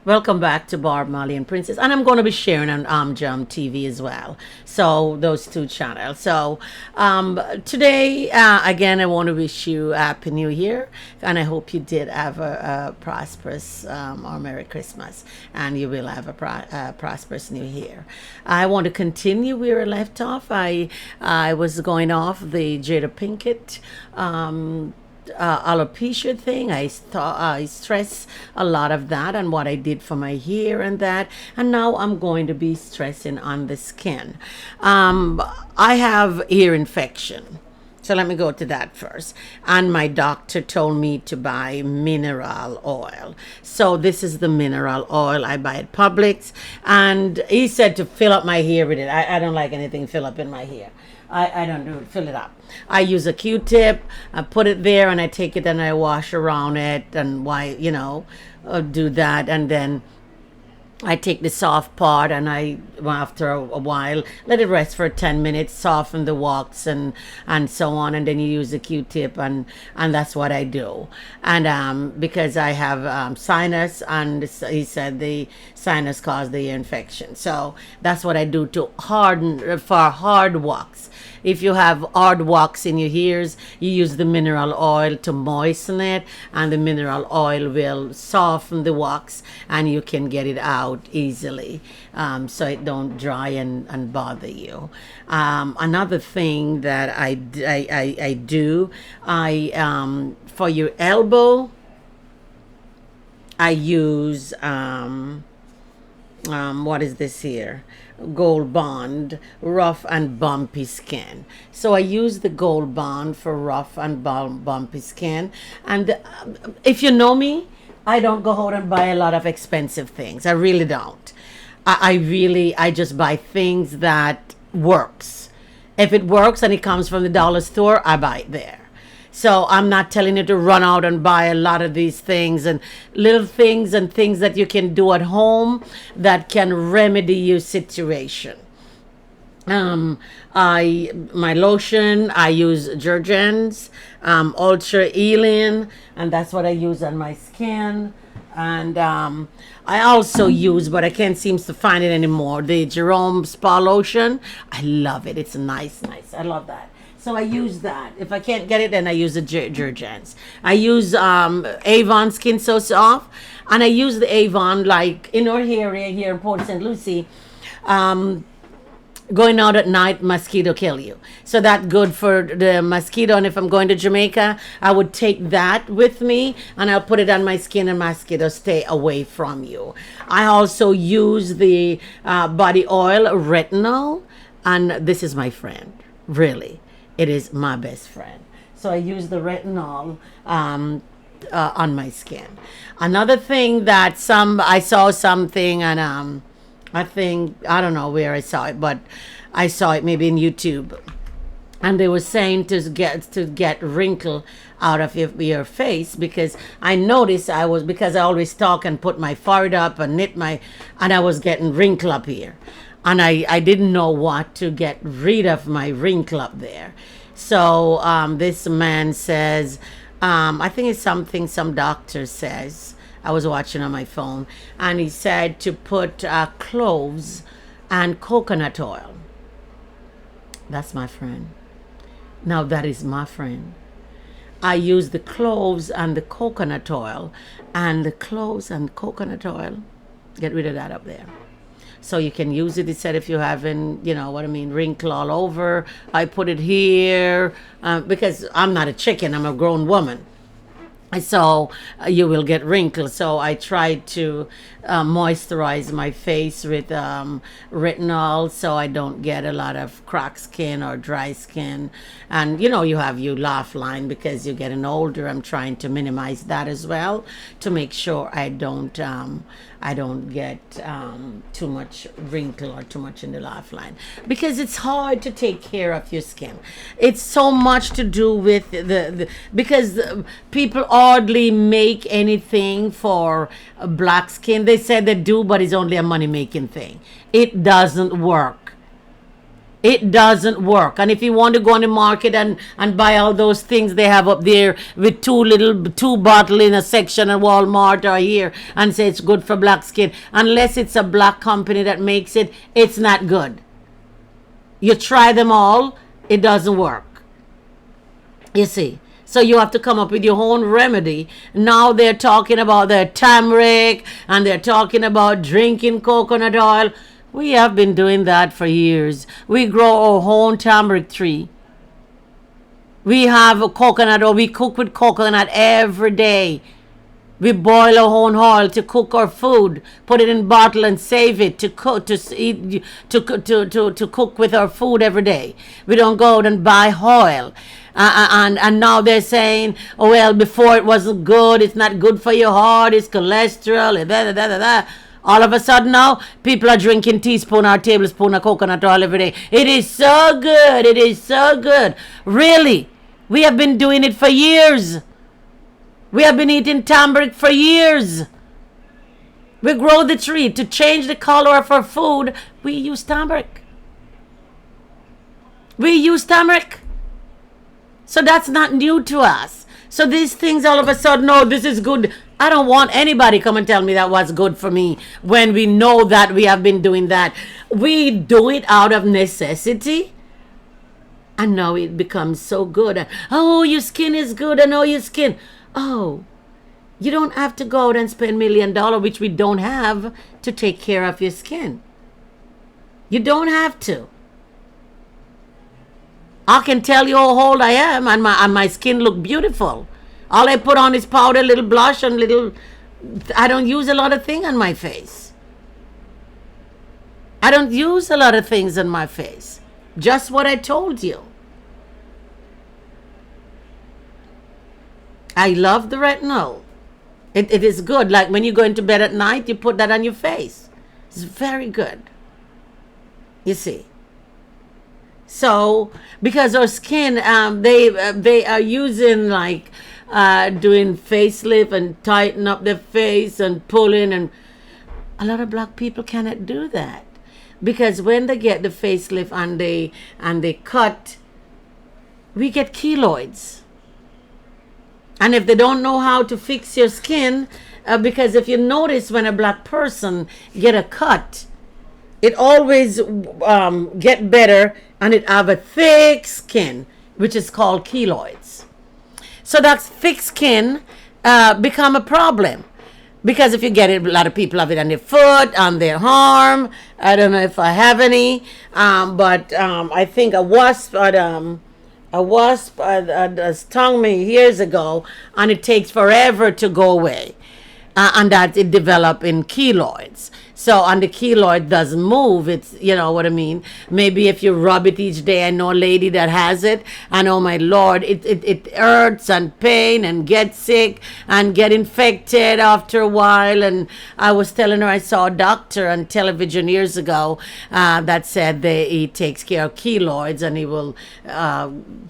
Welcome back to Barb, Molly, and Princess. And I'm going to be sharing on Jum TV as well. So, those two channels. So, today, again, I want to wish you a Happy New Year. And I hope you did have a prosperous or Merry Christmas. And you will have a prosperous New Year. I want to continue where I left off. I was going off the Jada Pinkett. Alopecia thing. I stress a lot of that and what I did for my hair and that. And now I'm going to be stressing on the skin. I have ear infection. So let me go to that first. And my doctor told me to buy mineral oil. So this is the mineral oil I buy at Publix. And he said to fill up my hair with it. I don't like anything fill up in my hair. I don't do it, fill it up. I use a Q-tip, I put it there and I take it and I wash around it and do that. And then I take the soft part and after a while, let it rest for 10 minutes, soften the wax and so on. And then you use the Q-tip and that's what I do. And because I have sinus, and he said the sinus caused the infection. So that's what I do to harden for hard wax. If you have hard wax in your ears, you use the mineral oil to moisten it, and the mineral oil will soften the wax and you can get it out easily, so it don't dry and bother you. Another thing that I do, for your elbow, I use what is this here? Gold Bond rough and bumpy skin. So I use the Gold Bond for rough and bumpy skin. And if you know me, I don't go out and buy a lot of expensive things. I really don't. I just buy things that works. If it works and it comes from the dollar store, I buy it there. So I'm not telling you to run out and buy a lot of these things and little things and things that you can do at home that can remedy your situation. My lotion, I use Jergens, Ultra Healing, and that's what I use on my skin. And I also use, but I can't seem to find it anymore, the Jerome Spa Lotion. I love it. It's nice. I love that. So I use that. If I can't get it, then I use the Jergens. I use Avon Skin So Soft, and I use the Avon like in our area here in Port St. Lucie. Going out at night, mosquito kill you. So that's good for the mosquito. And if I'm going to Jamaica, I would take that with me and I'll put it on my skin and mosquitoes stay away from you. I also use the body oil retinol, and this is my friend. Really, it is my best friend. So I use the retinol on my skin. Another thing that I saw something and I don't know where I saw it, but I saw it maybe in YouTube. And they were saying to get wrinkle out of your face, because I noticed because I always talk and put my forehead up and and I was getting wrinkle up here. And I didn't know what to get rid of my wrinkle up there. So this man says, I think it's something some doctor says. I was watching on my phone, and he said to put cloves and coconut oil. That's my friend. Now that is my friend. I use the cloves and the coconut oil, and the cloves and coconut oil, get rid of that up there. So you can use it. He said if you're having, wrinkle all over, I put it here because I'm not a chicken, I'm a grown woman. So you will get wrinkles. So I tried to moisturize my face with retinol so I don't get a lot of cracked skin or dry skin. And you have your laugh line because you're getting older. I'm trying to minimize that as well to make sure I don't get too much wrinkle or too much in the laugh line, because it's hard to take care of your skin. It's so much to do with because people hardly make anything for black skin. They said they do, but it's only a money making thing. It doesn't work. It doesn't work. And if you want to go on the market and buy all those things they have up there with two bottle in a section at Walmart or here and say it's good for black skin, unless it's a black company that makes it, it's not good. You try them all, it doesn't work. You see. So you have to come up with your own remedy. Now they're talking about their turmeric and they're talking about drinking coconut oil. We have been doing that for years. We grow our own turmeric tree. We have a coconut oil. We cook with coconut every day. We boil our own oil to cook our food, put it in bottle and save it to cook to eat to cook with our food every day. We don't go out and buy oil. And now they're saying, oh well, before it wasn't good. It's not good for your heart. It's cholesterol. All of a sudden now, people are drinking teaspoon or tablespoon of coconut oil every day. It is so good. It is so good. Really, we have been doing it for years. We have been eating turmeric for years. We grow the tree. To change the color of our food, we use turmeric. We use turmeric. So that's not new to us. So these things all of a sudden, oh, this is good. I don't want anybody come and tell me that was good for me when we know that we have been doing that. We do it out of necessity. And now it becomes so good. Oh, your skin is good. I know your skin. Oh, you don't have to go out and spend $1 million, which we don't have, to take care of your skin. You don't have to. I can tell you how old I am, and my skin look beautiful. All I put on is powder, little blush, and I don't use a lot of things on my face. I don't use a lot of things on my face. Just what I told you. I love the retinol. It is good. Like when you go into bed at night, you put that on your face. It's very good. You see. So, because our skin, they are using like doing facelift and tighten up their face and pulling, and a lot of black people cannot do that because when they get the facelift and they cut, we get keloids. And if they don't know how to fix your skin, because if you notice when a black person get a cut, it always get better and it have a thick skin, which is called keloids. So that thick skin become a problem. Because if you get it, a lot of people have it on their foot, on their arm. I don't know if I have any, but I think a wasp stung me years ago, and it takes forever to go away. And that it develop in keloids. So, and the keloid doesn't move. It's, you know what I mean? Maybe if you rub it each day. I know a lady that has it, and oh my Lord, it hurts and pain and get sick and get infected after a while. And I was telling her I saw a doctor on television years ago that said he takes care of keloids and he will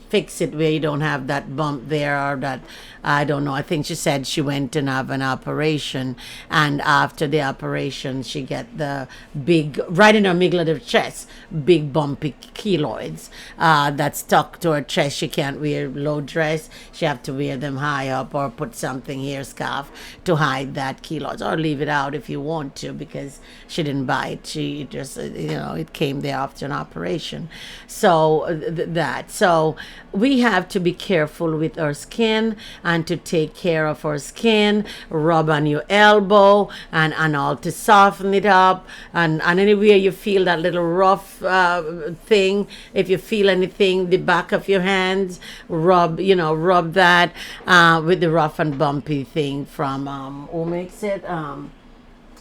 fix it where you don't have that bump there or that, I don't know. I think she said she went and have an operation, and after the operation she get the big, right in her middle of the chest, big bumpy keloids that stuck to her chest. She can't wear low dress. She have to wear them high up or put something here, scarf, to hide that keloids, or leave it out if you want to, because she didn't buy it. She just, it came there after an operation. So so we have to be careful with our skin and to take care of our skin. Rub on your elbow and all to soften it up, and anywhere you feel that little rough thing, if you feel anything, the back of your hands, rub that with the rough and bumpy thing from who makes it,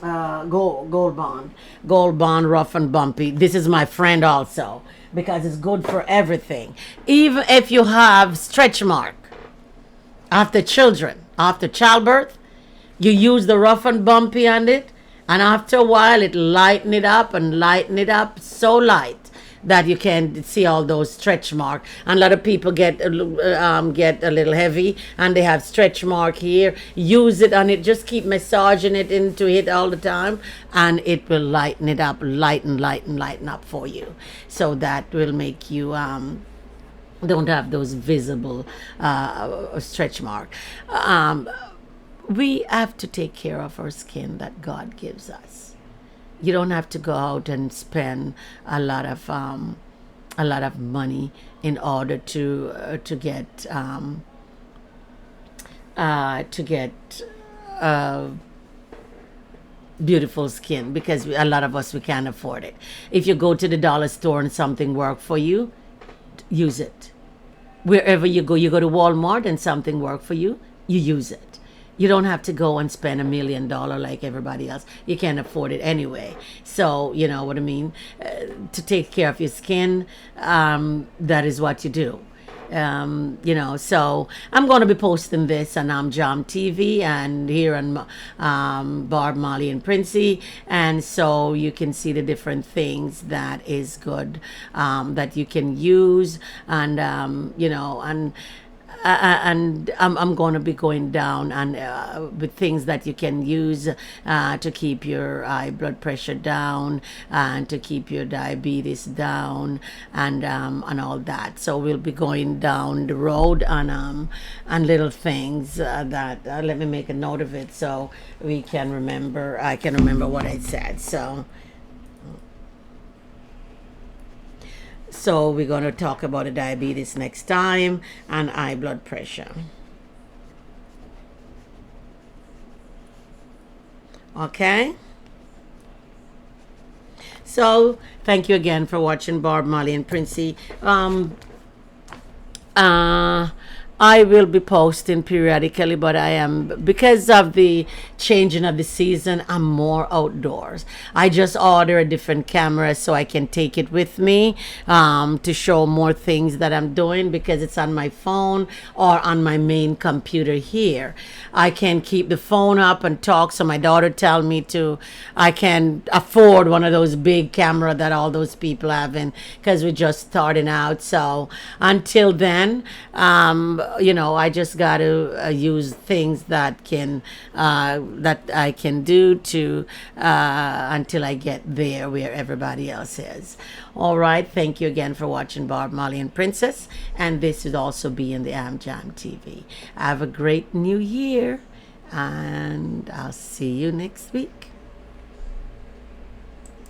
Gold Bond rough and bumpy. This is my friend also, because it's good for everything. Even if you have stretch mark after childbirth, you use the rough and bumpy on it, and after a while it lighten it up so light that you can see all those stretch mark. And a lot of people get a little heavy and they have stretch mark here. Use it on it. Just keep massaging it into it all the time, and it will lighten it up, lighten up for you. So that will make you don't have those visible stretch mark. We have to take care of our skin that God gives us. You don't have to go out and spend a lot of money in order to get beautiful skin, because a lot of us, we can't afford it. If you go to the dollar store and something work for you, use it. Wherever you go to Walmart and something work for you, you use it. You don't have to go and spend $1 million like everybody else. You can't afford it anyway. So, you know what I mean? To take care of your skin, that is what you do. So I'm going to be posting this on Jam TV and here on Barb, Molly, and Princey, and so you can see the different things that is good, that you can use, and I'm going to be going down and with things that you can use to keep your high blood pressure down and to keep your diabetes down, and all that. So we'll be going down the road on little things that let me make a note of it so we can remember. I can remember what I said. So we're going to talk about the diabetes next time and high blood pressure. Okay? So thank you again for watching Barb, Molly, and Princey. I will be posting periodically, but because of the changing of the season, I'm more outdoors. I just order a different camera so I can take it with me to show more things that I'm doing, because it's on my phone or on my main computer here. I can keep the phone up and talk, so my daughter tell me I can afford one of those big camera that all those people have, because we're just starting out. So until then, I just got to use things that I can do to until I get there where everybody else is. All right. Thank you again for watching Barb, Molly, and Princess. And this would also be in the Jam TV. Have a great new year, and I'll see you next week.